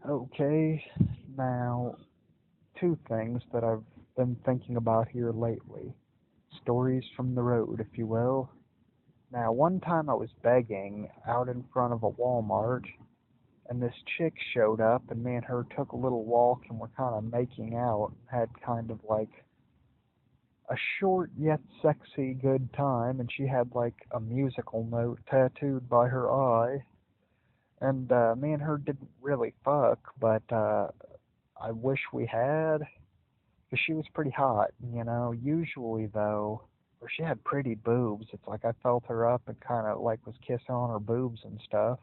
Okay, now, two things that I've been thinking about here lately. Stories from the road, if you will. Now, one time I was begging out in front of a Walmart, and this chick showed up, and me and her took a little walk, and we're kind of making out, had kind of like a short yet sexy good time, and she had like a musical note tattooed by her eye. And me and her didn't really fuck, but I wish we had, because she was pretty hot. Usually though, or she had pretty boobs. It's like I felt her up and kind of like was kissing on her boobs and stuff,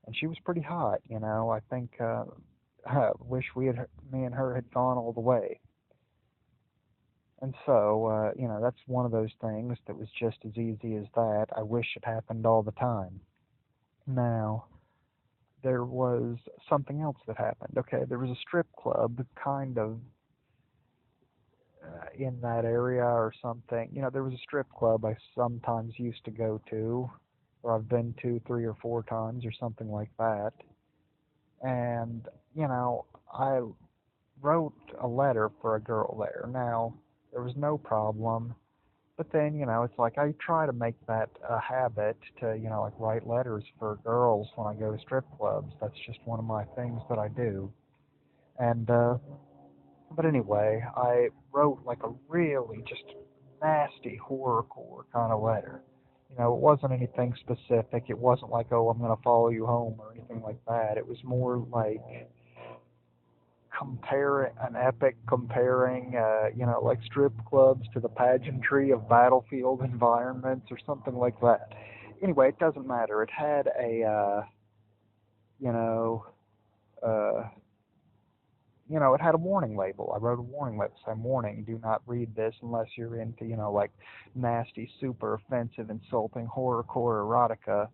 and she was pretty hot. I think I wish me and her had gone all the way. And so, that's one of those things that was just as easy as that. I wish it happened all the time. Now, there was something else that happened. Okay, there was a strip club kind of in that area or something. There was a strip club I sometimes used to go to, or I've been to three or four times or something like that. And, I wrote a letter for a girl there. Now, there was no problem. But then, it's like I try to make that a habit to, like write letters for girls when I go to strip clubs. That's just one of my things that I do. And but anyway, I wrote like a really just nasty horrorcore kind of letter. It wasn't anything specific. It wasn't like, oh, I'm gonna follow you home or anything like that. It was more like comparing, like strip clubs to the pageantry of battlefield environments or something like that. Anyway, it doesn't matter. It had you know, uh, it had a warning label. I wrote a warning label saying, "Warning: Do not read this unless you're into, like nasty, super offensive, insulting horrorcore erotica."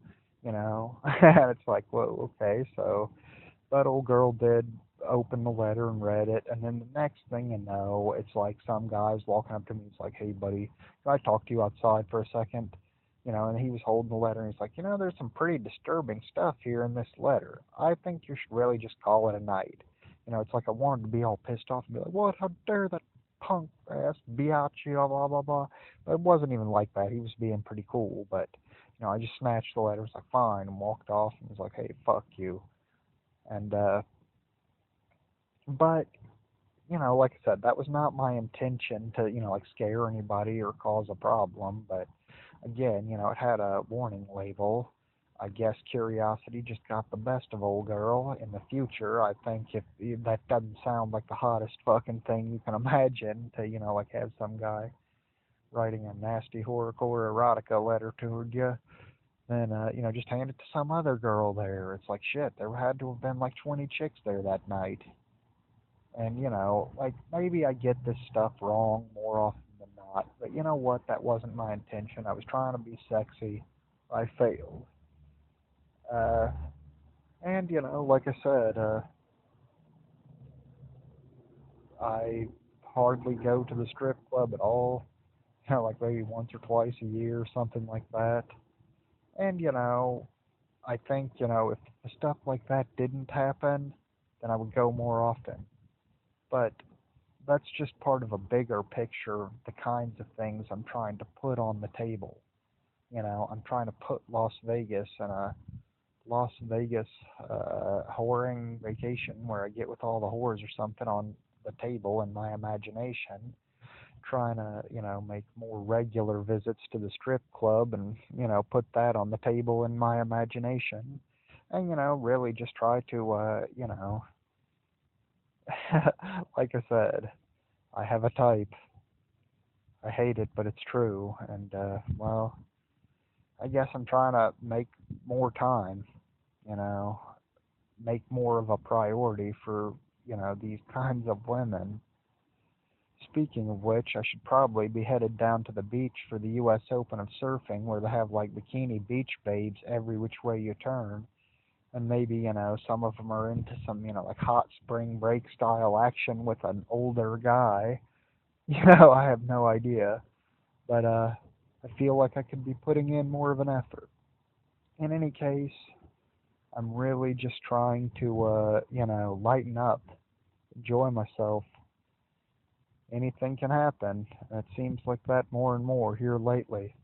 And it's like, whoa, okay. So that old girl did open the letter and read it, and then the next thing you know, it's like some guy's walking up to me. He's like, "Hey, buddy, can I talk to you outside for a second?" And he was holding the letter, and he's like, "There's some pretty disturbing stuff here in this letter. I think you should really just call it a night." It's like I wanted to be all pissed off and be like, "What? How dare that punk ass biatch, blah blah blah blah." But it wasn't even like that. He was being pretty cool, but I just snatched the letter, was like, "Fine," and walked off, and was like, "Hey, fuck you." And but like I said, that was not my intention to, like scare anybody or cause a problem. But again, it had a warning label. I guess curiosity just got the best of old girl. In the future, I think if that doesn't sound like the hottest fucking thing you can imagine to, like have some guy writing a nasty horrorcore erotica letter toward you, then just hand it to some other girl there. It's like shit. There had to have been like 20 chicks there that night. And, like maybe I get this stuff wrong more often than not. But you know what? That wasn't my intention. I was trying to be sexy. I failed. Uh, and, like I said, I hardly go to the strip club at all. Like maybe once or twice a year, something like that. And, I think, if stuff like that didn't happen, then I would go more often. But that's just part of a bigger picture of the kinds of things I'm trying to put on the table. I'm trying to put Las Vegas in a Las Vegas whoring vacation where I get with all the whores or something on the table in my imagination, trying to, make more regular visits to the strip club and, put that on the table in my imagination. And, really just try to, like I said, I have a type. I hate it, but it's true. And well, I guess I'm trying to make more time. You know, make more of a priority for these kinds of women. Speaking of which, I should probably be headed down to the beach for the U.S. Open of Surfing, where they have like bikini beach babes every which way you turn. And maybe some of them are into some like hot spring break style action with an older guy. I have no idea. But I feel like I could be putting in more of an effort. In any case, I'm really just trying to, lighten up, enjoy myself. Anything can happen. It seems like that more and more here lately.